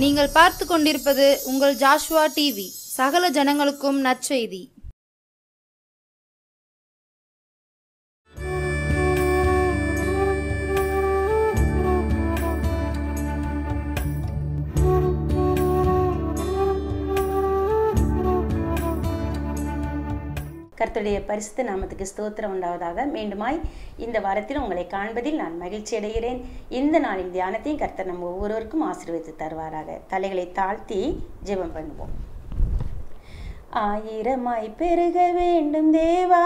நீங்கள் பார்த்து கொண்டிருப்பது உங்கள் ஜாஷ்வா டிவி. சகல ஜனங்களுக்கும் நற்செய்தி. கர்த்தருடைய பரிசுத்த நாமத்துக்கு ஸ்தோத்திரம் உண்டாவதாக. மீண்டுமாய் இந்த வாரத்தில் உங்களை காண்பதில் நான் மகிழ்ச்சி அடைகிறேன். இந்த நாளின் தியானத்தையும் கர்த்தர் நம்ம ஒவ்வொருவருக்கும் ஆசீர்வதித்து தருவாராக. தலைகளை தாழ்த்தி ஜெபம் பண்ணுவோம். ஆயிரமாய் பெருக வேண்டும் தேவா,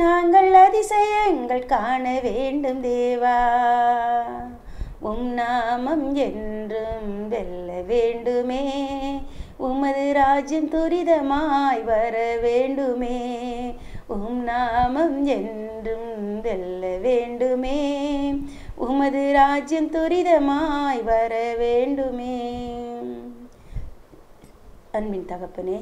நாங்கள் அதிசயங்கள் காண வேண்டும் தேவா, நாமம் என்றும் வெல்ல வேண்டுமே, உமது ராஜ்யம் துரிதமாய் வர வேண்டுமே, நாமம் என்றும் வெல்ல வேண்டுமே, உமது ராஜ்யம் துரிதமாய் வர வேண்டுமே. அன்பின் தகப்பனே,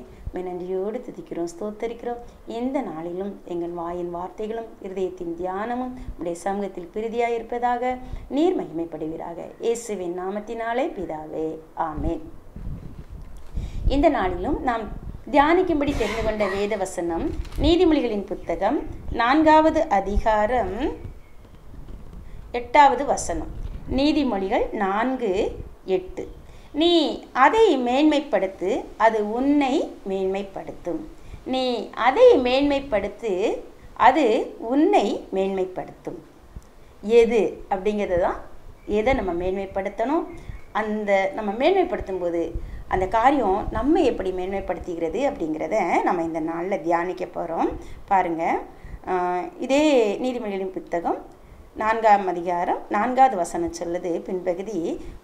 நன்றியோடு துதிக்கிறோம், ஸ்தோத்தரிக்கிறோம். இந்த நாளிலும் எங்கள் வாயின் வார்த்தைகளும் இருதயத்தின் தியானமும் உடைய சமூகத்தில் பிரீதியாய் இருப்பதாக. நீர் மகிமைப்படுவீராக. இயேசுவின் நாமத்தினாலே பிதாவே, ஆமேன். இந்த நாளிலும் நாம் தியானிக்கும்படி தெரிந்து கொண்ட வேத வசனம் நீதிமொழிகளின் புத்தகம் 4வது அதிகாரம் 8வது வசனம். நீதிமொழிகள் 4:8. நீ அதை மேன்மைப்படுத்து, அது உன்னை மேன்மைப்படுத்தும். நீ அதை மேன்மைப்படுத்து, அது உன்னை மேன்மைப்படுத்தும். எது அப்படிங்கிறது தான், எதை நம்ம மேன்மைப்படுத்தணும். அந்த நம்ம மேன்மைப்படுத்தும் போது அந்த காரியம் நம்ம எப்படி மேன்மைப்படுத்துகிறது அப்படிங்கிறத நம்ம இந்த நாளில் தியானிக்க போகிறோம். பாருங்கள், இதே நீதிமொழிகளின் புத்தகம் 4ஆம் அதிகாரம் 4வது வசனம் சொல்லுது பின்பகுதி,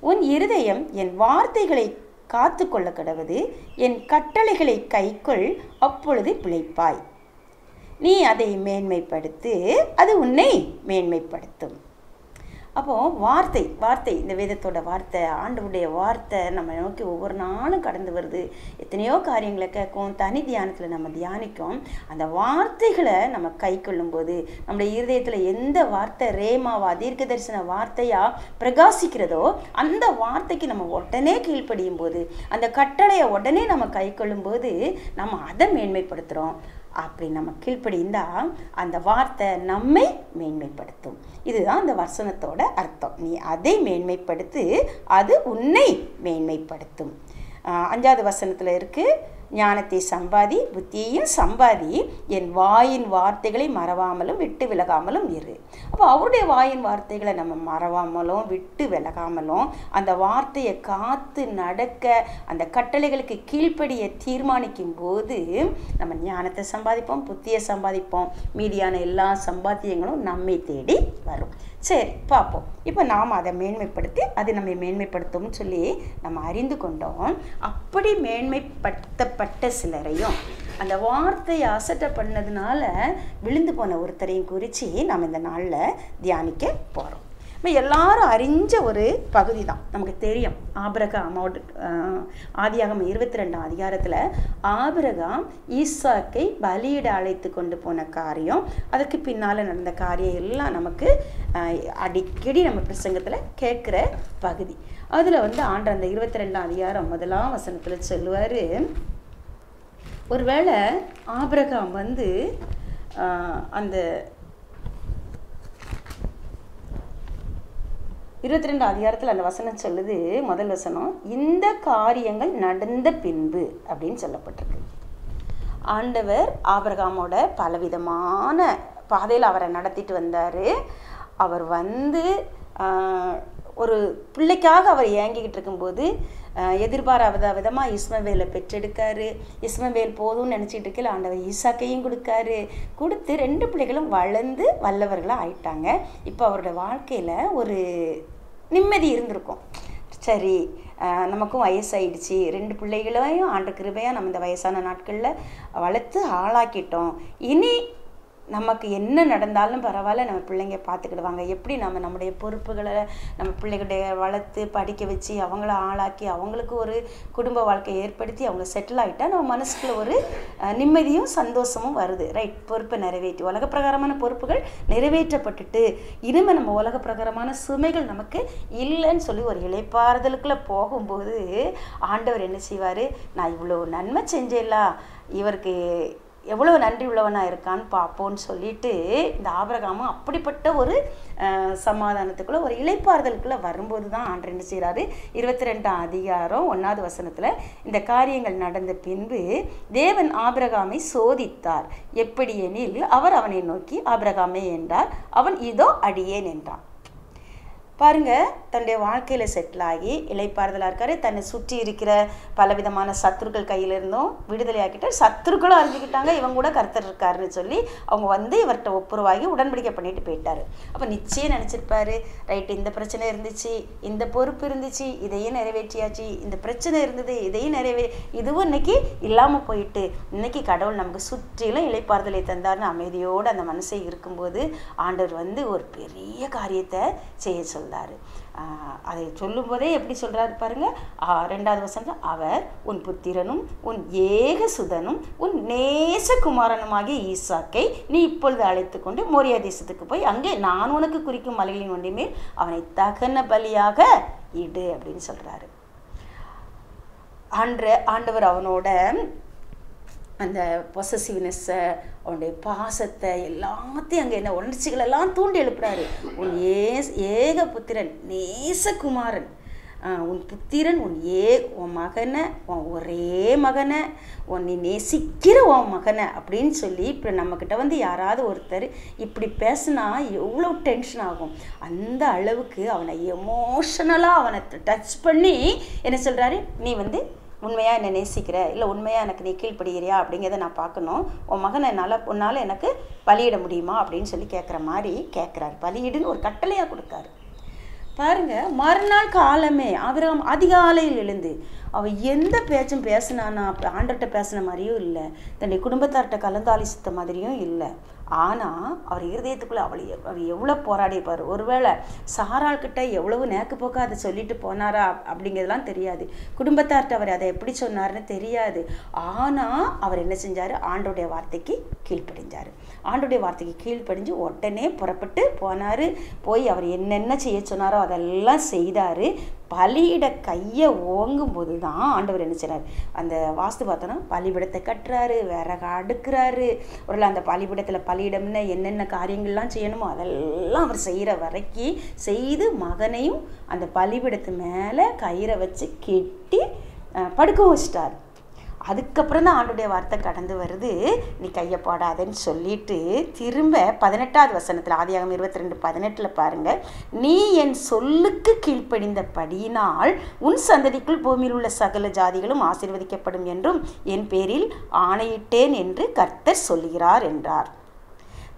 உன் இருதயம் என் வார்த்தைகளை காத்து கொள்ள கடவது, என் கட்டளைகளை கைக்கொள், அப்பொழுது பிழைப்பாய். நீ அதை மேன்மைப்படுத்து, அது உன்னை மேன்மைப்படுத்தும். அப்போது வார்த்தை இந்த வேதத்தோட வார்த்தை, ஆண்டவருடைய வார்த்தை நம்ம நோக்கி ஒவ்வொரு நாளும் கடந்து வருது. எத்தனையோ காரியங்களை கேட்கும், தனி தியானத்தில் நம்ம தியானிக்கும். அந்த வார்த்தைகளை நம்ம கை கொள்ளும்போது நம்முடைய இருதயத்தில் எந்த வார்த்தை ரேமாவா தீர்க்க தரிசன வார்த்தையாக பிரகாசிக்கிறதோ அந்த வார்த்தைக்கு நம்ம உடனே கீழ்ப்படியும் போது, அந்த கட்டளையை உடனே நம்ம கை கொள்ளும்போது நம்ம அதை மேன்மைப்படுத்துகிறோம். அப்படி நம்ம கீழ்ப்படிந்தா அந்த வார்த்தை நம்மை மேன்மைப்படுத்தும். இதுதான் அந்த வசனத்தோட அர்த்தம். நீ அதை மேன்மைப்படுத்து, அது உன்னை மேன்மைப்படுத்தும். 5வது வசனத்தில் இருக்கு, ஞானத்தை சம்பாதி, புத்தியையும் சம்பாதி, என் வாயின் வார்த்தைகளை மறவாமலும் விட்டு விலகாமலும் இரு. அப்போ அவருடைய வாயின் வார்த்தைகளை நம்ம மறவாமலும் விட்டு விலகாமலும் அந்த வார்த்தையை காத்து நடக்க, அந்த கட்டளைகளுக்கு கீழ்ப்படிய தீர்மானிக்கும் போது நம்ம ஞானத்தை சம்பாதிப்போம், புத்தியை சம்பாதிப்போம், மீதியான எல்லா சம்பாத்தியங்களும் நம்மை தேடி வரும். சரி, பார்ப்போம். இப்போ நாம் அதை மேன்மைப்படுத்தி அது நம்மை மேன்மைப்படுத்தும்னு சொல்லி நம்ம அறிந்து கொண்டோம். அப்படி மேன்மைப்படுத்தப்பட்ட சிலரையும் அந்த வார்த்தையை அசட்டை பண்ணதுனால விழுந்து போன ஒருத்தரையும் குறித்து நம்ம இந்த நாளில் தியானிக்க போகிறோம். நம்ம எல்லாரும் அறிஞ்ச ஒரு பகுதி தான், நமக்கு தெரியும். ஆபிரகாமோட ஆதியாகமம் 22ஆம் அதிகாரத்தில் ஆபிரகாம் ஈசாக்கை பலியிட அழைத்து கொண்டு போன காரியம், அதுக்கு பின்னால் நடந்த காரியம் எல்லாம் நமக்கு அடிக்கடி நம்ம பிரசங்கத்தில் கேட்குற பகுதி. அதில் ஆண்டவர் அந்த 22ஆம் அதிகாரம் 1ஆம் வசனத்தில் சொல்லுவார், ஒருவேளை ஆபிரகாம் அந்த 22ஆம் அதிகாரத்தில் அந்த வசனம் சொல்லுது, முதல் வசனம், இந்த காரியங்கள் நடந்த பின்பு அப்படின்னு சொல்லப்பட்டிருக்கு. ஆண்டவர் ஆபிரகாமோட பலவிதமான பாதையில் அவரை நடத்திட்டு வந்தார். அவர் ஒரு பிள்ளைக்காக அவர் ஏங்கிக்கிட்டு இருக்கும்போது எதிர்பாராத விதமாக இஸ்மவேலை பெற்றெடுக்காரு. இஸ்மவேல் போதும்னு நினச்சிக்கிட்டு இருக்கல, ஆண்டவர் ஈசாக்கையும் கொடுத்து 2 பிள்ளைகளும் வளர்ந்து வல்லவர்களாக ஆயிட்டாங்க. இப்போ அவரோட வாழ்க்கையில் ஒரு நிம்மதி இருந்திருக்கும். சரி, நமக்கும் வயசாயிடுச்சு, 2 பிள்ளைகளையும் ஆண்டு கிருபையாக நம்ம இந்த வயசான நாட்களில் வளர்த்து ஆளாக்கிட்டோம், இனி நமக்கு என்ன நடந்தாலும் பரவாயில்ல, நம்ம பிள்ளைங்க பார்த்துக்கிடுவாங்க. எப்படி நம்ம நம்முடைய பொறுப்புகளை நம்ம பிள்ளைகளுடைய வளர்த்து படிக்க வச்சு அவங்கள ஆளாக்கி அவங்களுக்கு ஒரு குடும்ப வாழ்க்கையை ஏற்படுத்தி அவங்க செட்டில் ஆகிட்டா நம்ம மனசுக்குள்ள ஒரு நிம்மதியும் சந்தோஷமும் வருது. ரைட், பொறுப்பை நிறைவேற்றி உலக பிரகாரமான பொறுப்புகள் நிறைவேற்றப்பட்டுட்டு இனிமேல் நம்ம உலக பிரகாரமான சுமைகள் நமக்கு இல்லைன்னு சொல்லி ஒரு இளைப்பாறுதலுக்குள்ளே போகும்போது ஆண்டவர் என்ன செய்வார், நான் இவ்வளோ நன்மை செஞ்சேலா, இவருக்கு எவ்வளோ நன்றி உள்ளவனாக இருக்கான்னு பார்ப்போன்னு சொல்லிட்டு இந்த ஆபிரகாமும் அப்படிப்பட்ட ஒரு சமாதானத்துக்குள்ளே ஒரு இளைப்பாறுதலுக்குள்ளே வரும்போது தான் ஆண்டவர் என்ன செய்கிறாரு, 22ஆம் அதிகாரம் 1வது வசனத்தில் இந்த காரியங்கள் நடந்த பின்பு தேவன் ஆபிரகாமை சோதித்தார். எப்படி எனில் அவர் அவனை நோக்கி ஆபிரகாமே என்றார், அவன் இதோ அடியேன் என்றான். பாருங்க, தன்னுடைய வாழ்க்கையில் செட்டில் ஆகி இளைப்பாறுதலாக இருக்காரு. தன்னை சுற்றி இருக்கிற பலவிதமான சத்துருக்கள் கையிலிருந்தும் விடுதலை ஆக்கிட்டார். சத்துருக்களும் அறிஞ்சிக்கிட்டாங்க இவங்க கூட கர்த்தர் இருக்காருன்னு சொல்லி அவங்க வந்து இவர்கிட்ட ஒப்புரவாகி உடன்படிக்கை பண்ணிட்டு போயிட்டாரு. அப்போ நிச்சயம் நினச்சிருப்பாரு, ரைட்டு, இந்த பிரச்சனை இருந்துச்சு, இந்த பொறுப்பு இருந்துச்சு, இதையும் நிறைவேற்றியாச்சு, இந்த பிரச்சனை இருந்தது, இதையும் இதுவும் இன்னைக்கு இல்லாமல் போயிட்டு இன்னைக்கு கடவுள் நமக்கு சுற்றிலும் இளைப்பாறுதலை தந்தார்னு அமைதியோடு அந்த மனசை இருக்கும்போது ஆண்டவர் வந்து ஒரு பெரிய காரியத்தை செய்ய சொல்றாரு. அதை சொல்லும் போதே எப்படி சொல்றாரு பாருங்க, 2வது வசனம், அவர் உன் புத்திரனும் உன் ஏக சுதனும் உன் நேசகுமாரனுமாகிய ஈசாக்கை நீ இப்பொழுது அழைத்து கொண்டு மோரியா தேசத்துக்கு போய் அங்கே நான் உனக்கு குறிக்கும் மலைகளின் ஒன்றின் மேல் அவனை தகன பலியாக இடு அப்படின்னு சொல்றாரு. ஆண்டவர் அவனோட அந்த பொசசிவ்னஸ்ஸை, அவனுடைய பாசத்தை எல்லாத்தையும் அங்கே என்ன உணர்ச்சிகளெல்லாம் தூண்டி எழுப்புறாரு. உன் ஏக புத்திரன் நேசகுமாரன், உன் புத்திரன் உன் மகனை, உன் ஒரே மகனை, நீ நேசிக்கிற உன் மகனை அப்படின்னு சொல்லி இப்போ நம்மக்கிட்ட வந்து யாராவது ஒருத்தர் இப்படி பேசுனா எவ்வளோ டென்ஷன் ஆகும். அந்த அளவுக்கு அவனை எமோஷனலாக அவனை டச் பண்ணி என்ன சொல்கிறாரு, நீ வந்து உண்மையாக என்னை நேசிக்கிற, இல்லை உண்மையாக எனக்கு நீ கீழ்ப்படுகிறியா அப்படிங்கிறத நான் பார்க்கணும், உன் மகனை உன்னால் எனக்கு பலியிட முடியுமா அப்படின்னு சொல்லி கேட்குற மாதிரி கேட்குறாரு. பலியிடுன்னு ஒரு கட்டளையாக கொடுக்காரு. பாருங்க, மறுநாள் காலமே ஆபிரகாம் அதிகாலையில் எழுந்து அவன் எந்த பேச்சும் பேசினானா ஆண்டர்கிட்ட பேசின மாதிரியும் இல்லை, தன்னுடைய குடும்பத்தார்கிட்ட கலந்தாலிசித்த மாதிரியும் இல்லை. ஆனால் அவர் இருதயத்துக்குள்ளே அவர் எவ்வளோ போராடிப்பார். ஒருவேளை சாராள்கிட்ட எவ்வளவு நேக்கு போக்க அதை சொல்லிட்டு போனாரா அப்படிங்கிறதுலாம் தெரியாது, குடும்பத்தார்கிட்ட அவர் அதை எப்படி சொன்னார்னு தெரியாது. ஆனால் அவர் என்ன செஞ்சார், ஆண்டோடைய வார்த்தைக்கு கீழ்ப்படிஞ்சார். ஆண்டோடைய வார்த்தைக்கு கீழ்ப்படிஞ்சு உடனே புறப்பட்டு போனார். போய் அவர் என்னென்ன செய்ய சொன்னாரோ அதெல்லாம் செய்தார். பலியிட கையை ஓங்கும்போது தான் ஆண்டவர் என்ன செய்றார், அந்த வாஸ்து பார்த்தோன்னா பலிபிடத்தை கட்டுறாரு, விறகு அடுக்கிறாரு. ஒரு அந்த பலிபிடத்தில் பலியிடம்னு என்னென்ன காரியங்கள்லாம் செய்யணுமோ அதெல்லாம் அவர் செய்கிற வரைக்கும் செய்து மகனையும் அந்த பலிபிடத்து மேலே கயிறை வச்சு கெட்டி படுக்க வச்சிட்டார். அதுக்கப்புறம் தான் ஆண்டுடைய வார்த்தை கடந்து வருது, நீ கையை போடாதன்னு சொல்லிட்டு திரும்ப 18வது வசனத்தில் ஆதியாகமம் 22:18 பாருங்கள், நீ என் சொல்லுக்கு கீழ்ப்படிந்தபடியினால் உன் சந்ததிக்குள் பூமியில் உள்ள சகல ஜாதிகளும் ஆசீர்வதிக்கப்படும் என்றும் என் பேரில் ஆணையிட்டேன் என்று கர்த்தர் சொல்கிறார் என்றார்.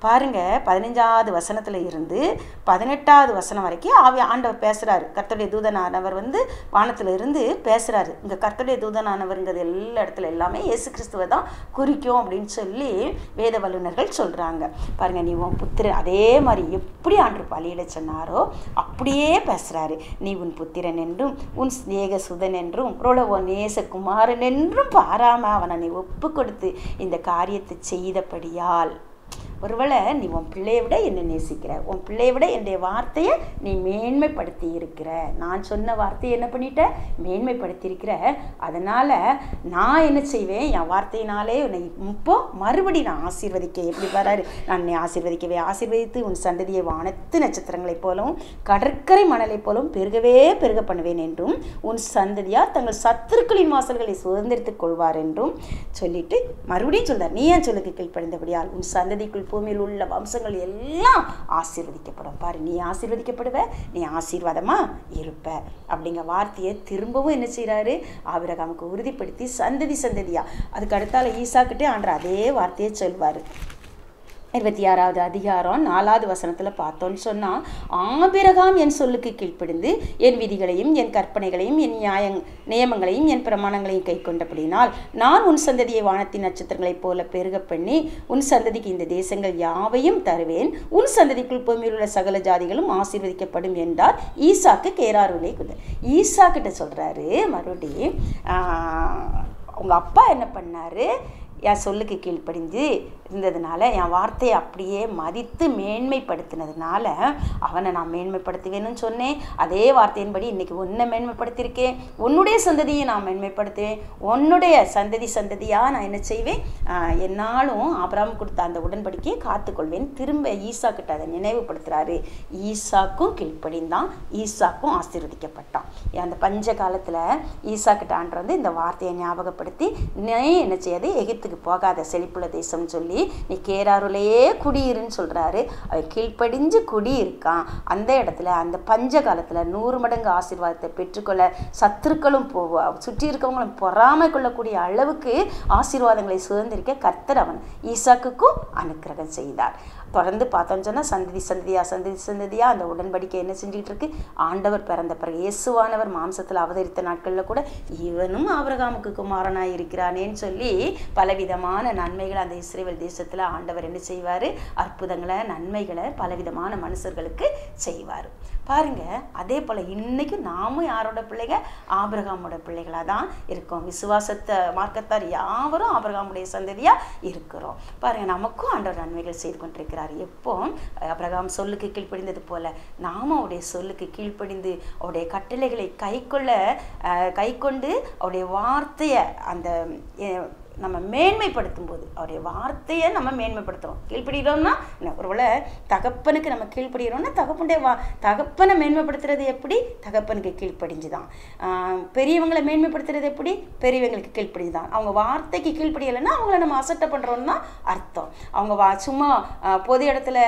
பாருங்க, 15வது வசனத்தில் இருந்து 18வது வசனம் வரைக்கும் ஆண்டவர் பேசுகிறாரு. கர்த்தருடைய தூதனானவர் வந்து வானத்தில் இருந்து பேசுகிறாரு. இங்கே கர்த்தருடைய தூதனானவருங்கிறது எல்லா இடத்துல எல்லாமே இயேசு கிறிஸ்துவை தான் குறிக்கும் அப்படின்னு சொல்லி வேத வல்லுநர்கள் சொல்கிறாங்க. பாருங்க, நீ உன் புத்திரன் அதே மாதிரி எப்படி ஆண்டவர் பலியிட சொன்னாரோ அப்படியே பேசுகிறாரு. நீ உன் புத்திரன் என்றும் உன் ஏக சுதன் என்றும் உன் நேசகுமாரன் என்றும் பாராமல் அவனை நீ ஒப்பு கொடுத்து இந்த காரியத்தை செய்தபடியால், ஒருவேளை நீ உன் பிள்ளையை விட என்னை நேசிக்கிற, உன் பிள்ளையை விட என்னுடைய வார்த்தையை நீ மேன்மைப்படுத்தி இருக்கிற, நான் சொன்ன வார்த்தையை என்ன பண்ணிட்ட மேன்மைப்படுத்தி இருக்கிற, அதனால் நான் என்ன செய்வேன், என் வார்த்தையினாலே உன்னை இப்போ மறுபடி நான் ஆசீர்வதிக்க, எப்படி வராரு, நான் என்னை ஆசீர்வதித்து உன் சந்ததியை வானத்து நட்சத்திரங்களைப் போலவும் கடற்கரை மணலைப் போலவும் பெருக பண்ணுவேன் என்றும் உன் சந்ததியார் தங்கள் சத்துருக்களின் வாசல்களை சுதந்திரித்துக் கொள்வார் என்றும் சொல்லிட்டு மறுபடியும் சொல்றார், நீ ஏன் சொல்லுக்கு கீழ்ப்படிந்தபடியால் உன் சந்ததிக்குள் பூமியில் உள்ள வம்சங்கள் எல்லாம் ஆசீர்வதிக்கப்படும். பாரு, நீ ஆசீர்வதிக்கப்படுவ, நீ ஆசீர்வாதமா இருப்ப அப்படிங்கிற வார்த்தையை திரும்பவும் என்ன செய்யறாரு, ஆபிரகாமுக்கு உறுதிப்படுத்தி சந்ததியா அதுக்கு அடுத்தால ஈசாக்கிட்டே ஆண்டவர் அதே வார்த்தையை சொல்வாரு. 26வது அதிகாரம் 4வது வசனத்தில் பார்த்தோன்னு சொன்னால், ஆபிரகாம் என் சொல்லுக்கு கீழ்ப்படிந்து என் விதிகளையும் என் கற்பனைகளையும் என் நியமங்களையும் என் பிரமாணங்களையும் கை கொண்டபடினால் நான் உன் சந்ததியை வானத்தின் நட்சத்திரங்களைப் போல பெருக பண்ணி உன் சந்ததிக்கு இந்த தேசங்கள் யாவையும் தருவேன், உன் சந்ததிக்குள் பூமியில் உள்ள சகல ஜாதிகளும் ஆசீர்வதிக்கப்படும் என்றார். ஈசாக்கு கேராருலே குத. ஈசா கிட்ட சொல்கிறாரு மறுபடியும், உங்கள் அப்பா என்ன பண்ணார், என் சொல்லுக்கு கீழ்ப்படிந்து இருந்ததுனால, என் வார்த்தையை அப்படியே மதித்து மேன்மைப்படுத்தினதுனால அவனை நான் மேன்மைப்படுத்துவேன்னு சொன்னேன். அதே வார்த்தையின்படி இன்றைக்கி உன்னை மேன்மைப்படுத்தியிருக்கேன், உன்னுடைய சந்ததியை நான் மேன்மைப்படுத்துவேன், உன்னுடைய சந்ததியாக நான் என்ன செய்வேன், என்னாலும் ஆபிரகாம் கொடுத்த அந்த உடன்படிக்கையை காத்துக்கொள்வேன். திரும்ப ஈசா கிட்ட அதை நினைவுபடுத்துகிறாரு. ஈசாக்கும் கீழ்ப்படிந்தான், ஈசாக்கும் ஆசீர்வதிக்கப்பட்டான். அந்த பஞ்ச காலத்தில் ஈசா கிட்ட ஆண்டவர் வந்து இந்த வார்த்தையை ஞாபகப்படுத்தி, நீ என்ன செய்யாது, எகிப்துக்கு போகாத செழிப்புள்ள தேசம்னு சொல்லி நீ கேராருலேயே குடியிருன்னு சொல்கிறாரு. அவன் கீழ்ப்படிஞ்சு குடியிருக்கான். அந்த இடத்துல அந்த பஞ்ச காலத்தில் 100 மடங்கு ஆசீர்வாதத்தை பெற்றுக்கொள்ள சத்துருக்களும் சுற்றி இருக்கவங்களும் பொறாமை கொள்ளக்கூடிய அளவுக்கு ஆசீர்வாதங்களை சுதந்திரிக்க கர்த்தர் அவன் ஈசாக்குக்கும் அனுக்கிரகம் செய்தார். தொடர்ந்து பார்த்தோன்னு சொன்னால் சந்ததியாக அந்த உடன்படிக்கை என்ன செஞ்சுக்கிட்டு இருக்கு. ஆண்டவர் பிறந்த பிறகு இயேசுவானவர் மாம்சத்தில் அவதரித்த நாட்களில் கூட இவனும் ஆபிரகாமுக்கு குமாரனாய் இருக்கிறானேன்னு சொல்லி பலவிதமான நன்மைகளை அந்த இஸ்ரவேல் தேசத்தில் ஆண்டவர் என்ன செய்வார், அற்புதங்களை நன்மைகளை பலவிதமான மனுஷர்களுக்கு செய்வார். பாருங்க, அதே போல் இன்னைக்கும் நாமும் யாரோட பிள்ளைங்க, ஆபிரகாமோட பிள்ளைகளாக தான் இருக்கோம். விசுவாசத்தை மார்க்கத்தார் யாவரும் ஆபிரகாமுடைய சந்ததியாக இருக்கிறோம். பாருங்க, நமக்கும் ஆண்டவர் நன்மைகள் செய்து கொண்டிருக்கிறார். எப்போ ஆபிரகாம் சொல்லுக்கு கீழ்ப்படிந்தது போல நாமும் அவருடைய சொல்லுக்கு கீழ்ப்படிந்து அவருடைய கட்டளைகளை கைக்கொண்டு அவருடைய வார்த்தையை அந்த நம்ம மேன்மைப்படுத்தும் போது, அவருடைய வார்த்தையை நம்ம மேன்மைப்படுத்துகிறோம். கீழ்ப்படுகிறோம்னா ஒருவேளை தகப்பனுக்கு நம்ம கீழ்ப்படுகிறோம்னா தகப்பனை மேன்மைப்படுத்துறது எப்படி, தகப்பனுக்கு கீழ்ப்படிஞ்சு தான். பெரியவங்களை மேன்மைப்படுத்துறது எப்படி, பெரியவங்களுக்கு கீழ்ப்படிஞ்சு தான். அவங்க வார்த்தைக்கு கீழ்ப்படியலைன்னா அவங்கள நம்ம அசட்டை பண்ணுறோன்னு தான் அர்த்தம். அவங்க சும்மா பொது இடத்துல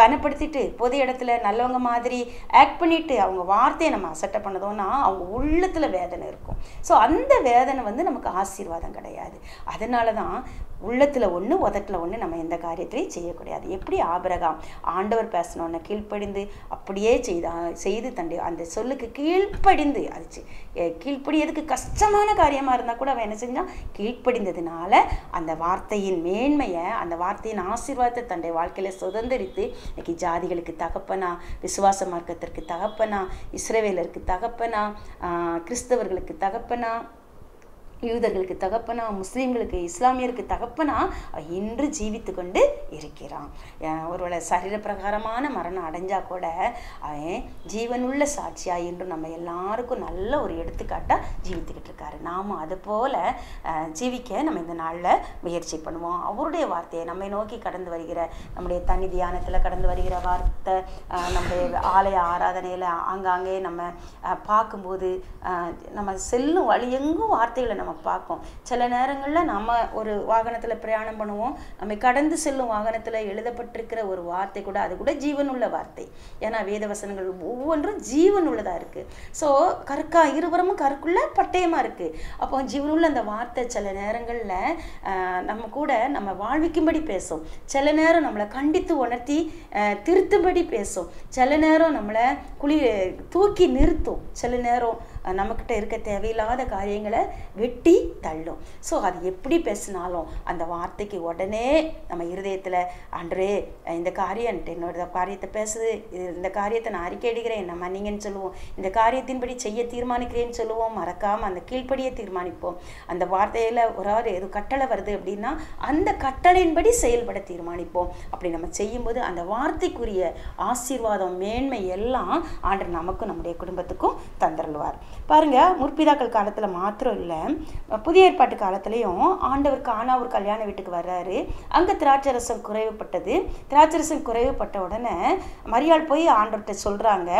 கனப்படுத்திட்டு பொது இடத்துல நல்லவங்க மாதிரி ஆக்ட் பண்ணிட்டு அவங்க வார்த்தையை நம்ம அசட்டை பண்ணதோன்னா அவங்க உள்ளத்தில் வேதனை இருக்கும். ஸோ அந்த வேதனை வந்து நமக்கு ஆசீர்வாதம் கிடையாது. அதனால தான் உள்ளத்தில் ஒன்று உதட்டில் ஒன்று நம்ம எந்த காரியத்திலையும் செய்யக்கூடாது. எப்படி ஆபிரகாம் ஆண்டவர் பேசினோன்னு கீழ்ப்படிந்து அப்படியே செய்து தண்டி அந்த சொல்லுக்கு கீழ்ப்படிந்து, அது கீழ்ப்படியதுக்கு கஷ்டமான காரியமாக இருந்தால் கூட அவன் என்ன செஞ்சான், கீழ்ப்படிந்ததுனால அந்த வார்த்தையின் மேன்மையை, அந்த வார்த்தையின் ஆசீர்வாதத்தை தன்னுடைய வாழ்க்கையில் சுதந்திரித்து இன்னைக்கு ஜாதிகளுக்கு தகப்பனா, விசுவாச மார்க்கத்திற்கு தகப்பனா, இஸ்ரவேலருக்கு தகப்பனா, கிறிஸ்தவர்களுக்கு தகப்பனா, யூதர்களுக்கு தகப்பனா, முஸ்லீம்களுக்கு இஸ்லாமியருக்கு தகப்பனா இன்று ஜீவித்து கொண்டு இருக்கிறான். ஒருவேளை சரீர பிரகாரமான மரணம் அடைஞ்சா கூட அவன் ஜீவனுள்ள சாட்சியாக இன்றும் நம்ம எல்லாருக்கும் நல்ல ஒரு எடுத்துக்காட்டாக ஜீவித்துக்கிட்டு இருக்காரு. நாமும் அது போல் ஜீவிக்க நம்ம இந்த நாளில் முயற்சி பண்ணுவோம். அவருடைய வார்த்தையை நம்மை நோக்கி கடந்து வருகிற, நம்முடைய தனி தியானத்தில் கடந்து வருகிற வார்த்தை, நம்முடைய ஆலய ஆராதனையில் ஆங்காங்கே நம்ம பார்க்கும்போது நம்ம செல்லும் வழி எங்கும் வார்த்தைகளை நம்ம பார்ப்போம். சில நேரங்களில் நம்ம ஒரு வாகனத்தில் பிரயாணம் பண்ணுவோம், நம்ம கடந்து செல்லும் வாகனத்தில் எழுதப்பட்டிருக்கிற ஒரு வார்த்தை கூட அது கூட ஜீவனுள்ள வார்த்தை. ஏன்னா வேத வசனங்கள் ஒவ்வொன்றும் ஜீவனுள்ளதாக இருக்குது. ஸோ இருபுறமும் கற்குள்ள பட்டயமாக இருக்குது. அப்போ ஜீவனுள்ள அந்த வார்த்தை சில நேரங்களில் நம்ம கூட நம்ம வாழ்விக்கும்படி பேசும், சில நேரம் நம்மளை கண்டித்து உணர்த்தி திருத்தும்படி பேசும், சில நேரம் நம்மளை தூக்கி நிறுத்தும், சில நேரம் நம்மக்கிட்ட இருக்க தேவையில்லாத காரியங்களை வெட்டி தள்ளும். ஸோ அது எப்படி பேசினாலும் அந்த வார்த்தைக்கு உடனே நம்ம இருதயத்தில், ஆண்டவரே இந்த காரியம் என்னோட காரியத்தை பேசுது, இந்த காரியத்தை நான் அறிக்கை அடிக்கிறேன், நான் மன்னிங்கன்னு சொல்லுவோம், இந்த காரியத்தின்படி செய்ய தீர்மானிக்கிறேன்னு சொல்லுவோம். மறக்காமல் அந்த கீழ்ப்படியை தீர்மானிப்போம். அந்த வார்த்தையில் ஒரு எது கட்டளை வருது அப்படின்னா அந்த கட்டளையின்படி செயல்பட தீர்மானிப்போம். அப்படி நம்ம செய்யும்போது அந்த வார்த்தைக்குரிய ஆசீர்வாதம், மேன்மை எல்லாம் ஆண்டவர் நமக்கும் நம்முடைய குடும்பத்துக்கும் தந்தருள்வார். பாருங்க, முற்பிதாக்கள் காலத்தில் மாத்திரம் இல்லை, புதிய ஏற்பாட்டு காலத்திலையும் ஆண்டவர் கானா ஒரு கல்யாண வீட்டுக்கு வர்றாரு. அங்கே திராட்சரசம் குறைவுபட்டது. திராட்சரசம் குறைவுபட்ட உடனே மரியாள் போய் ஆண்டவர்கிட்ட சொல்கிறாங்க,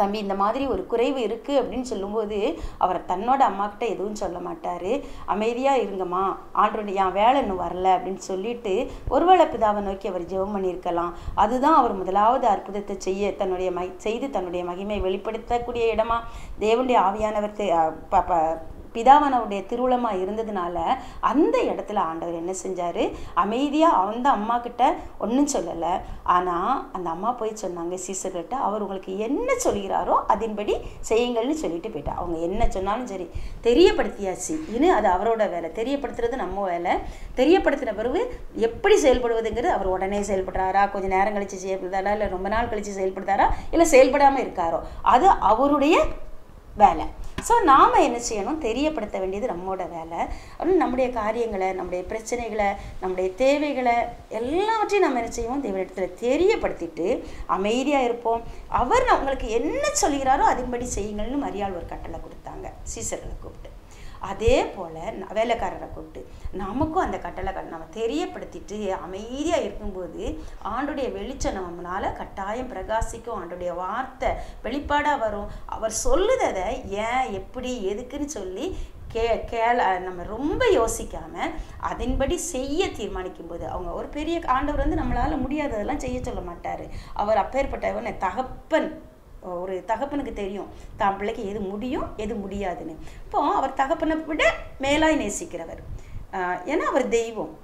தம்பி இந்த மாதிரி ஒரு குறைவு இருக்குது அப்படின்னு சொல்லும்போது அவர் தன்னோட அம்மாக்கிட்ட எதுவும் சொல்ல மாட்டார். அமைதியாக இருங்கம்மா, ஆண்டோட என் வேலை இன்னும் வரல அப்படின்னு சொல்லிட்டு ஒருவேளை பிதாவை நோக்கி அவர் ஜெபம் பண்ணியிருக்கலாம். அதுதான் அவர் முதலாவது அற்புதத்தை செய்து தன்னுடைய மகிமை வெளிப்படுத்தக்கூடிய இடமா தேவனுடைய ஆவியானவர் பிதாவானவருடைய திருவுளமாக இருந்ததுனால அந்த இடத்துல ஆண்டவர் என்ன செஞ்சார், அமைதியாக அந்த அம்மா கிட்ட ஒன்றும் சொல்லலை. ஆனால் அந்த அம்மா போய் சொன்னாங்க சீசர்கிட்ட, அவர் உங்களுக்கு என்ன சொல்கிறாரோ அதன்படி செய்யுங்கள்னு சொல்லிட்டு போயிட்டா. அவங்க என்ன சொன்னாலும் சரி தெரியப்படுத்தியாச்சு, இன்னும் அது அவரோட வேலை. தெரியப்படுத்துறது நம்ம வேலை. தெரியப்படுத்தின பிறகு எப்படி செயல்படுவதுங்கிறது, அவர் உடனே செயல்படுறாரா, கொஞ்சம் நேரம் கழித்து செயல்படுறாரா, இல்லை ரொம்ப நாள் கழித்து செயல்படுறாரா, இல்லை செயல்படாமல் இருக்காரோ, அது அவருடைய வேலை. ஸோ நாம் என்ன செய்யணும், தெரியப்படுத்த வேண்டியது நம்மளோட வேலை. நம்முடைய காரியங்களை, நம்முடைய பிரச்சனைகளை, நம்முடைய தேவைகளை எல்லாவற்றையும் நம்ம என்ன செய்வோம், தேவனிடத்தில் தெரியப்படுத்திட்டு அமைதியாக இருப்போம். அவர் உங்களுக்கு என்ன சொல்கிறாரோ அதன்படி செய்யுங்கள்னு மரியாள் ஒரு கட்டளை கொடுத்தாங்க சீசர்களை கூப்பிட்டு. அதே போல் வேலைக்காரரை கூப்பிட்டு நமக்கும் அந்த கட்டளை நம்ம தெரியப்படுத்திட்டு அமைதியாக இருக்கும்போது ஆண்டுடைய வெளிச்சம் நம்மளால் கட்டாயம் பிரகாசிக்கும். ஆண்டுடைய வார்த்தை வெளிப்பாடாக வரும். அவர் சொல்லுததை ஏன், எப்படி, எதுக்குன்னு சொல்லி நம்ம ரொம்ப யோசிக்காமல் அதன்படி செய்ய தீர்மானிக்கும் போது அவங்க ஒரு பெரிய ஆண்டவர் நம்மளால் முடியாததெல்லாம் செய்ய சொல்ல மாட்டார். அவர் அப்பேற்பட்டவன் தகப்பன். ஒரு தகப்பனுக்கு தெரியும் தான் பிள்ளைக்கு எது முடியும் எது முடியாதுன்னு. இப்போ அவர் தகப்பனை விட மேலாய் நேசிக்கிறவர். ஏன்னா அவர் தெய்வம்.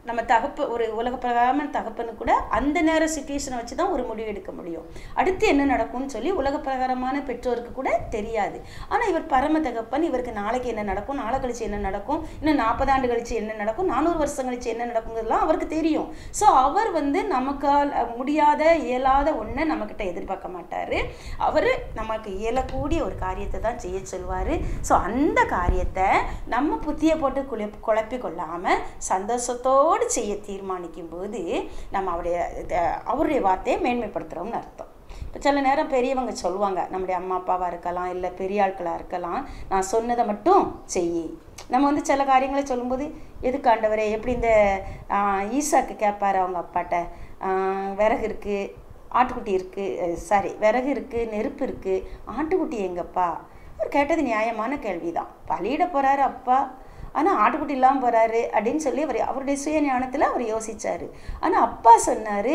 நம்ம ஒரு உலக பிரகாரமான தகப்பனு கூட அந்த நேர சிச்சுவேஷனை வச்சு தான் ஒரு முடிவு எடுக்க முடியும். அடுத்து என்ன நடக்கும்னு சொல்லி உலக பிரகாரமான பெற்றோருக்கு கூட தெரியாது. ஆனால் இவர் பரம தகப்பன். இவருக்கு நாளைக்கு என்ன நடக்கும், நாளை கழிச்சு என்ன நடக்கும், இன்னும் 40 ஆண்டு கழிச்சு என்ன நடக்கும், 400 வருஷம் கழிச்சு என்ன நடக்குங்கிறதுலாம் அவருக்கு தெரியும். ஸோ அவர் நமக்கால் முடியாத இயலாத ஒன்றை நம்மக்கிட்ட எதிர்பார்க்க மாட்டார். அவர் நமக்கு இயலக்கூடிய ஒரு காரியத்தை தான் செய்ய சொல்வார். ஸோ அந்த காரியத்தை நம்ம புத்தியை போட்டு குழப்பி கொள்ளாமல் சந்தோஷத்தோடு செய்ய தீர்மானிக்கும் போது நம்ம அவருடைய வார்த்தையை மேன்மைப்படுத்துகிறோம்னு அர்த்தம். இப்போ சில நேரம் பெரியவங்க சொல்லுவாங்க, நம்முடைய அம்மா அப்பாவாக இருக்கலாம், இல்லை பெரிய ஆட்களாக இருக்கலாம், நான் சொன்னதை மட்டும் செய். நம்ம சில காரியங்களை சொல்லும்போது, எதுக்கு ஆண்டவரே, எப்படி இந்த ஈசாக்கு கேட்பார் அவங்க அப்பாட்ட, விறகு இருக்குது, ஆட்டுக்குட்டி இருக்குது, விறகு இருக்குது, நெருப்பு இருக்குது, ஆட்டுக்குட்டி எங்கப்பா? அவர் கேட்டது நியாயமான கேள்வி தான். பலியிட போகிறாரு அப்பா, ஆனால் ஆட்டுக்குட்டி இல்லாமல் போகிறாரு அப்படின்னு சொல்லி அவருடைய சுய ஞானத்தில் அவர் யோசித்தார். ஆனால் அப்பா சொன்னார்,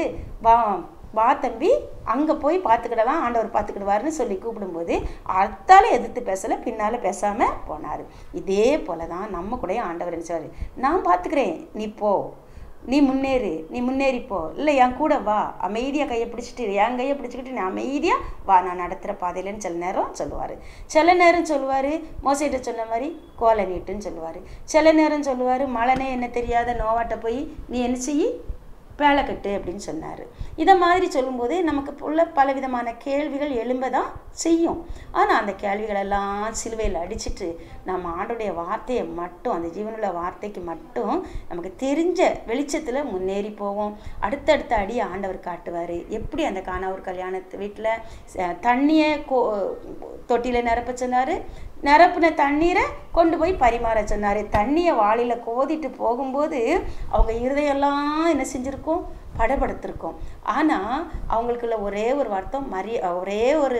வா தம்பி, அங்கே போய் பார்த்துக்கிடலாம், ஆண்டவர் பார்த்துக்கிடுவார்னு சொல்லி கூப்பிடும்போது அத்தால எதிர்த்து பேசலை, பின்னால் பேசாமல் போனார். இதே போல தான் நம்ம கூட ஆண்டவர் நினச்சார், நான் பார்த்துக்கிறேன், நீ போ, நீ முன்னேறிப்போ, இல்லை என் கூட வா, அமைதியாக கையை பிடிச்சிட்டு, என் கையை பிடிச்சிக்கிட்டு நீ அமைதியாக வா, நான் நடத்துகிற பாதையிலன்னு சில நேரம் சொல்லுவார். சில நேரம் சொல்லுவார், மோசையிட்ட சொன்ன மாதிரி கோலை நீட்டுன்னு சொல்லுவார். சில நேரம் சொல்லுவார், மழைனே என்ன தெரியாத நோவாட்ட போய் நீ என்ன செய்யி, வேலை கட்டு அப்படின்னு சொன்னார். இதை மாதிரி சொல்லும்போது நமக்கு உள்ள பலவிதமான கேள்விகள் எழும்ப தான் செய்யும். ஆனால் அந்த கேள்விகளெல்லாம் சிலுவையில் அடிச்சுட்டு நம்ம ஆண்டோடைய வார்த்தையை மட்டும், அந்த ஜீவனுள்ள வார்த்தைக்கு மட்டும் நமக்கு தெரிஞ்ச வெளிச்சத்தில் முன்னேறி போவோம். அடுத்தடுத்த அடி ஆண்டவர் காட்டுவார். எப்படி அந்த கானாவூர் கல்யாணத்து வீட்டில் தண்ணியை தொட்டியில் நிரப்ப சொன்னார், நிரப்பின தண்ணீரை கொண்டு போய் பரிமாற சொன்னார். தண்ணியை வாளியில் கோதிட்டு போகும்போது அவங்க இருதயெல்லாம் என்ன செஞ்சுருக்கும், படப்படுத்திருக்கோம். ஆனால் அவங்களுக்குள்ள ஒரே ஒரு வார்த்தை, ஒரே ஒரு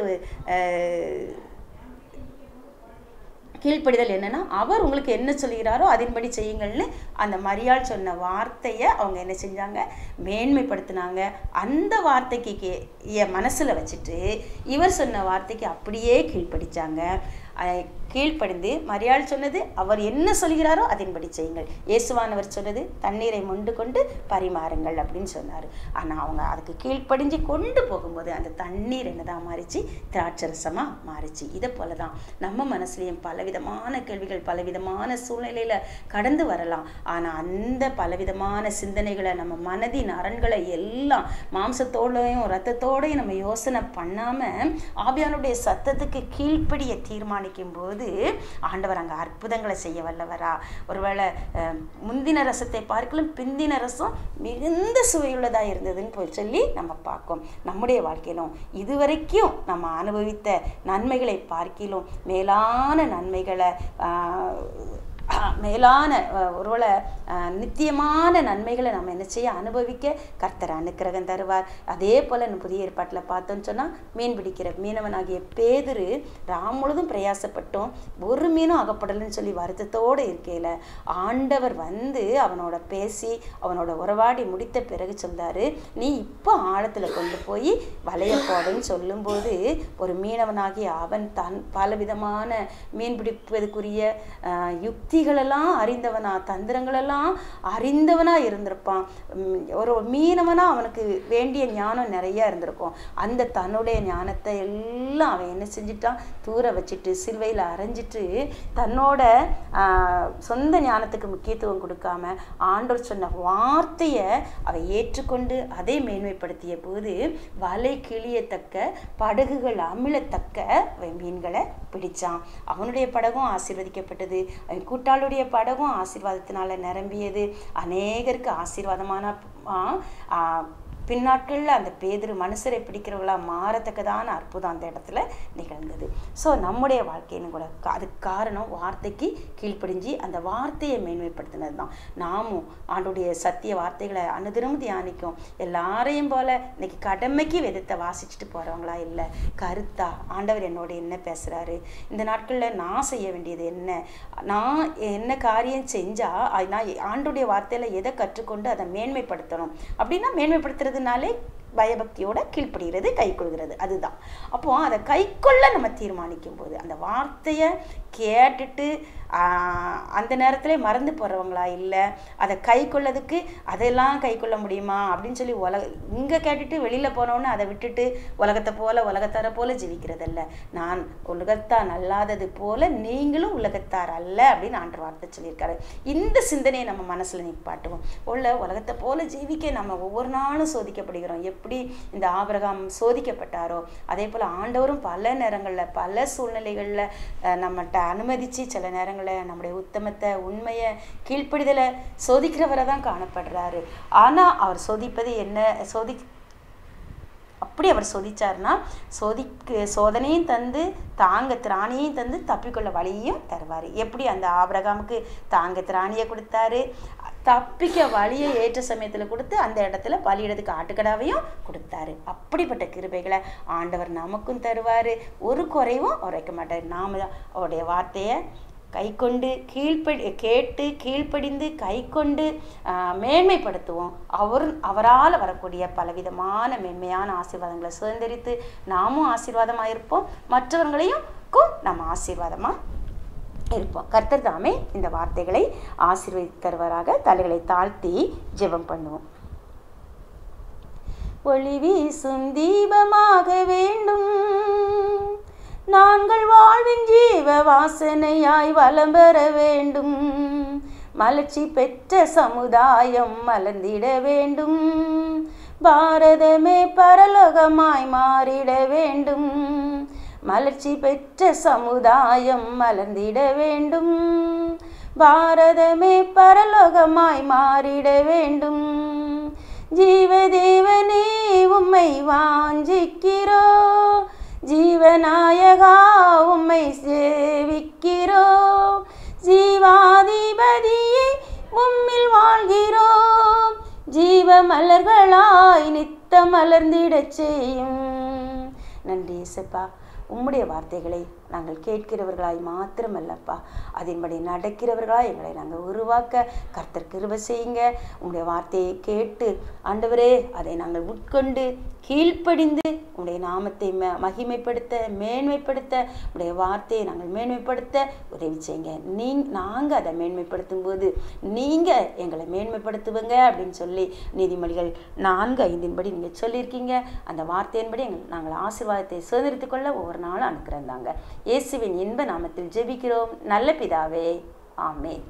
கீழ்ப்படிதல் என்னன்னா, அவர் உங்களுக்கு என்ன சொல்கிறாரோ அதன்படி செய்யுங்கள்னு அந்த மரியாள் சொன்ன வார்த்தையை அவங்க என்ன செஞ்சாங்க, மேன்மைப்படுத்தினாங்க. அந்த வார்த்தைக்கு மனசில் வச்சுட்டு இவர் சொன்ன வார்த்தைக்கு அப்படியே கீழ்ப்படிச்சாங்க. கீழ்ப்படிந்து மரியாள் சொன்னது, அவர் என்ன சொல்கிறாரோ அதன்படி செய்யுங்கள். இயேசுவானவர் சொன்னது, தண்ணீரை மொண்டு கொண்டு பரிமாறுங்கள் அப்படின்னு சொன்னார். ஆனால் அவங்க அதுக்கு கீழ்ப்படிஞ்சு கொண்டு போகும்போது அந்த தண்ணீர் என்னதான் மாறிச்சு, திராட்சரசமாக மாறிச்சு. இதை போல தான் நம்ம மனசுலேயும் பலவிதமான கேள்விகள் பலவிதமான சூழ்நிலையில் கடந்து வரலாம். ஆனால் அந்த பலவிதமான சிந்தனைகளை நம்ம மனதின் அரண்களை எல்லாம் மாம்சத்தோடையும் இரத்தத்தோடையும் நம்ம யோசனை பண்ணாமல் ஆவியானுடைய சத்தத்துக்கு கீழ்ப்படிய தீர்மானிக்கும் போது ஆண்டவர் அங்கே அற்புதங்களை செய்ய வல்லவரா. ஒருவேளை முந்தின ரசத்தை பார்க்கலும் பிந்தின ரசம் மிகுந்த சுவையுள்ளதாக இருந்ததுன்னு சொல்லி நம்ம பார்க்கோம். நம்முடைய வாழ்க்கையிலும் இதுவரைக்கும் நம்ம அனுபவித்த நன்மைகளை பார்க்கிலும் மேலான நன்மைகளை மேலான ஒருவேளை நித்தியமான நன்மைகளை நம்ம என்ன செய்ய அனுபவிக்க கர்த்தர் அனுக்கிரகம் தருவார். அதே போல் புதிய ஏற்பாட்டில் பார்த்தோன்னு சொன்னால் மீன் பிடிக்கிற மீனவனாகிய பேதுரு முழுதும் பிரயாசப்பட்டோம் ஒரு மீனும் அகப்படலைன்னு சொல்லி வருத்தத்தோடு இருக்கையில் ஆண்டவர் வந்து அவனோட பேசி அவனோட உறவாடி முடித்த பிறகு சொல்றாரு, நீ இப்போ ஆழத்தில் கொண்டு போய் வலைய போடுன்னு சொல்லும்போது ஒரு மீனவனாகி அவன் பலவிதமான மீன் பிடிப்பதுக்குரிய யுக்திகளெல்லாம் அறிந்தவனா தந்திரங்களெல்லாம் அறிந்தவனா இருந்திருப்பான். ஒரு மீனவனா அவனுக்கு வேண்டிய ஞானம் நிறைய இருந்திருக்கும். அந்த தன்னுடைய ஞானத்தை எல்லாம் அவன் என்ன செஞ்சிட்டான், தூர வச்சுட்டு சிலுவையில் அரைஞ்சிட்டு தன்னோட சொந்த ஞானத்துக்கு முக்கியத்துவம் கொடுக்காம ஆண்டவர் சொன்ன வார்த்தையை அவன் ஏற்றுக்கொண்டு அதை மேன்மைப்படுத்திய போது வலை கிளியத்தக்க படகுகள் அமிழத்தக்க அவன் மீன்களை பிடிச்சான். அவனுடைய படகும் ஆசீர்வதிக்கப்பட்டது, அவன் கூட்டாளுடைய படகும் ஆசீர்வாதத்தினால நிரம்பியது. அநேகருக்கு ஆசீர்வாதமான பின்னாட்களில் அந்த பேதுரு மனுஷரை பிடிக்கிறவங்களா மாறத்தக்கதான அற்புதம் அந்த இடத்துல நிகழ்ந்தது. ஸோ நம்முடைய வாழ்க்கையிலும் கூட அதுக்கு காரணம் வார்த்தைக்கு கீழ்ப்படிஞ்சு அந்த வார்த்தையை மேன்மைப்படுத்தினது தான். நாமும் ஆண்டுடைய சத்திய வார்த்தைகளை அனுதினமும் தியானிக்கும். எல்லாரையும் போல இன்னைக்கு கடமைக்கு வேதத்தை வாசிச்சுட்டு போகிறவங்களா இல்லை, கருத்தா ஆண்டவர் என்னோட என்ன பேசுகிறாரு, இந்த நாட்களில் நான் செய்ய வேண்டியது என்ன, நான் என்ன காரியம் செஞ்சால் நான் ஆண்டுடைய வார்த்தையில் எதை கற்றுக்கொண்டு அதை மேன்மைப்படுத்தணும் அப்படின்னா மேன்மைப்படுத்துறதுனாலே பயபக்தியோட கீழ்ப்படுகிறது, கை கொள்கிறது. அதுதான். அப்போ அதை கை கொள்ள நம்ம தீர்மானிக்கும் போது அந்த வார்த்தையை கேட்டுட்டு அந்த நேரத்தில் மறந்து போகிறவங்களா இல்லை, அதை கை கொள்ளதுக்கு அதெல்லாம் கை கொள்ள முடியுமா அப்படின்னு சொல்லி இங்கே கேட்டுட்டு வெளியில் போனோன்னு அதை விட்டுட்டு உலகத்தை போல உலகத்தாரை போல ஜீவிக்கிறதல்ல. நான் உலகத்தார் அல்லாதது போல நீங்களும் உலகத்தார் அல்ல அப்படின்னு ஆண்டவர் வார்த்தை சொல்லியிருக்காரு. இந்த சிந்தனையை நம்ம மனசில் நிப்பாட்டுவோம். உலகத்தை போல ஜீவிக்க நம்ம ஒவ்வொரு நாளும் சோதிக்கப்படுகிறோம். எப்படி இந்த ஆபிரகாம் சோதிக்கப்பட்டாரோ அதே போல் ஆண்டவரும் பல நேரங்களில் பல சூழ்நிலைகளில் நம்மகிட்ட அனுமதித்து சில நேரங்களில் நம்முடைய உத்தமத்தை உண்மையை கீழ்ப்படிதலை சோதிக்கிறவரை தான் காணப்படுறாரு. ஆனால் அவர் சோதிப்பது என்ன அப்படி அவர் சோதிச்சார்னா சோதனையும் தந்து தாங்க திராணியையும் தந்து தப்பிக்கொள்ள வழியையும் தருவார். எப்படி அந்த ஆபிரகாமுக்கு தாங்க திராணியை கொடுத்தாரு, தப்பிக்க வழியை ஏற்ற சமயத்தில் கொடுத்து அந்த இடத்துல பலியிடத்துக்கு ஆட்டுக்கடாவையும் கொடுத்தாரு. அப்படிப்பட்ட கிருபைகளை ஆண்டவர் நமக்கும் தருவார். ஒரு குறைவும் உரைக்க மாட்டார். நாம அவருடைய வார்த்தையை கை கொண்டு கேட்டு கீழ்ப்படிந்து கை கொண்டு மேன்மைப்படுத்துவோம். அவரால் வரக்கூடிய பலவிதமான மேன்மையான ஆசீர்வாதங்களை சுதந்திரித்து நாமும் ஆசீர்வாதமாக இருப்போம், மற்றவர்களையும் நம்ம ஆசீர்வாதமாக இருப்போம். கர்த்தர் தாமே இந்த வார்த்தைகளை ஆசீர்வதித்து தருவாராக. தலைகளை தாழ்த்தி ஜெபம் பண்ணுவோம். ஒளி வீசும் தீபமாக வேண்டும், நாங்கள் வாழ்வின் ஜீவ வாசனையாய் வலம் பெற வேண்டும். மலர்ச்சி பெற்ற சமுதாயம் மலர்ந்திட வேண்டும், பாரதமே பரலோகமாய் மாறிட வேண்டும். மலர்ச்சி பெற்ற சமுதாயம் மலர்ந்திட வேண்டும், பாரதமே பரலோகமாய் மாறிட வேண்டும். ஜீவதேவனே உம்மை வாஞ்சிக்கிறோ, ஜீவநாயகா உம்மை சேவிக்கிறோ, ஜீவாதிபதியே உம்மில் வாழ்கிறோம். ஜீவ மலர்களாய் நித்த மலர்ந்திடச் செய்யும். நன்றி இயேசுப்பா. உம்முடைய வார்த்தைகளை நாங்கள் கேட்கிறவர்களாய் மாத்திரமல்லப்பா, அதன்படி நடக்கிறவர்களாய் எங்களை நாங்கள் உருவாக்க கர்த்தர் கிருபை செய்யுங்க. உங்களுடைய வார்த்தையை கேட்டு ஆண்டவரே அதை நாங்கள் உட்கொண்டு கீழ்ப்படிந்து உங்களுடைய நாமத்தை மகிமைப்படுத்த மேன்மைப்படுத்த உங்களுடைய வார்த்தையை நாங்கள் மேன்மைப்படுத்த உதவி செய்யுங்க. நாங்கள் அதை மேன்மைப்படுத்தும் போது நீங்கள் எங்களை மேன்மைப்படுத்துவங்க அப்படின்னு சொல்லி நீதிமொழிகள் 4:5 நீங்கள் சொல்லியிருக்கீங்க. அந்த வார்த்தையின்படி நாங்கள் ஆசீர்வாதத்தை சுதந்திரித்துக் கொள்ள ஒவ்வொரு நாளும் அனுக்கிறந்தாங்க. இயேசுவின் இன்ப நாமத்தில் ஜெபிக்கிறோம் நல்ல பிதாவே, ஆமென்.